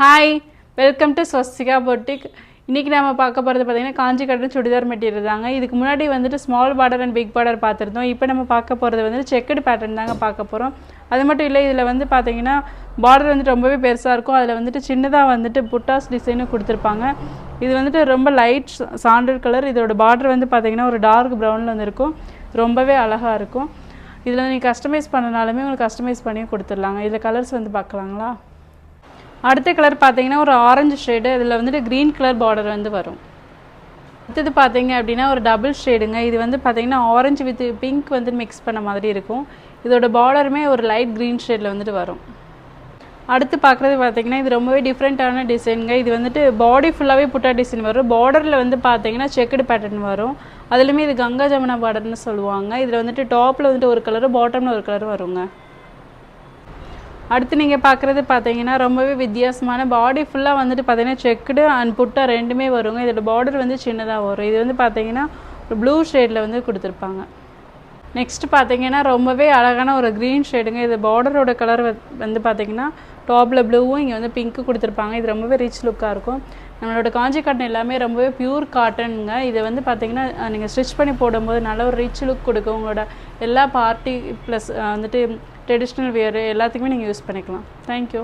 Hi, welcome to swastika boutique. இன்றைக்கி நம்ம பார்க்க போகிறது பார்த்திங்கன்னா காஞ்சி காட்டன் சுடிதார் மெட்டீரியல் தாங்க. இதுக்கு முன்னாடி வந்துட்டு small border and big border பார்த்துருந்தோம். இப்போ நம்ம பார்க்க போகிறது வந்துட்டு செக்குடு பேட்டர்ன் தாங்க பார்க்க போகிறோம். அது மட்டும் இல்லை, இதில் வந்து பார்த்திங்கன்னா பார்டர் வந்துட்டு ரொம்பவே பெருசாக இருக்கும். அதில் வந்துட்டு சின்னதாக வந்துட்டு புட்டாஸ் டிசைனும் கொடுத்துருப்பாங்க. இது வந்துட்டு ரொம்ப லைட் சாண்டல் கலர். இதோட பார்டர் வந்து பார்த்திங்கன்னா ஒரு டார்க் ப்ரௌனில் வந்து இருக்கும். ரொம்பவே அழகாக இருக்கும். இதில் நீங்கள் கஸ்டமைஸ் பண்ணனாலுமே உங்களுக்கு கஸ்டமைஸ் பண்ணி கொடுத்துடலாங்க. இதில் கலர்ஸ் வந்து பார்க்கலாங்களா? அடுத்த கலர் பார்த்தீங்கன்னா ஒரு ஆரஞ்சு ஷேடு. இதில் வந்துட்டு க்ரீன் கலர் பார்டர் வந்து வரும். அடுத்தது பார்த்தீங்க அப்படின்னா ஒரு டபுள் ஷேடுங்க. இது வந்து பார்த்தீங்கன்னா ஆரஞ்சு வித் பிங்க் வந்து மிக்ஸ் பண்ண மாதிரி இருக்கும். இதோட பார்டருமே ஒரு லைட் க்ரீன் ஷேடில் வந்துட்டு வரும். அடுத்து பார்க்குறது பார்த்தீங்கன்னா இது ரொம்பவே டிஃப்ரெண்ட்டான டிசைனுங்க. இது வந்துட்டு பாடி ஃபுல்லாகவே புட்டா டிசைன் வரும். பார்டரில் வந்து பார்த்தீங்கன்னா செக்குடு பேட்டர்ன் வரும். அதுலேயுமே இது கங்கா ஜமுனா பார்டர்னு சொல்லுவாங்க. இதில் வந்துட்டு டாப்பில் வந்துட்டு ஒரு கலரு, பாட்டமில் ஒரு கலர் வருங்க. அடுத்து நீங்கள் பார்க்குறது பார்த்தீங்கன்னா ரொம்பவே வித்தியாசமான பாடி ஃபுல்லாக வந்துட்டு பார்த்தீங்கன்னா செக்குடு அண்ட் புட்டா ரெண்டுமே வருங்க. இதோட பார்டர் வந்து சின்னதாக வரும். இது வந்து பார்த்தீங்கன்னா ஒரு ப்ளூ ஷேடில் வந்து கொடுத்துருப்பாங்க. நெக்ஸ்ட் பார்த்தீங்கன்னா ரொம்பவே அழகான ஒரு க்ரீன் ஷேடுங்க. இது பார்டரோட கலர் வந்து பார்த்தீங்கன்னா டாப்பில் ப்ளூவும் இங்கே வந்து பிங்க்கு கொடுத்துருப்பாங்க. இது ரொம்பவே ரிச் லுக்காக இருக்கும். நம்மளோட காஞ்சி காட்டன் எல்லாமே ரொம்பவே பியூர் காட்டனுங்க. இதை வந்து பார்த்தீங்கன்னா நீங்கள் ஸ்டிச் பண்ணி போடும்போது நல்ல ஒரு ரிச் லுக் கொடுக்கும். உங்களோட எல்லா பார்ட்டி ப்ளஸ் வந்துட்டு ட்ரெடிஷ்னல் வேர் எல்லாத்துக்குமே நீங்கள் யூஸ் பண்ணிக்கலாம். தேங்க்யூ.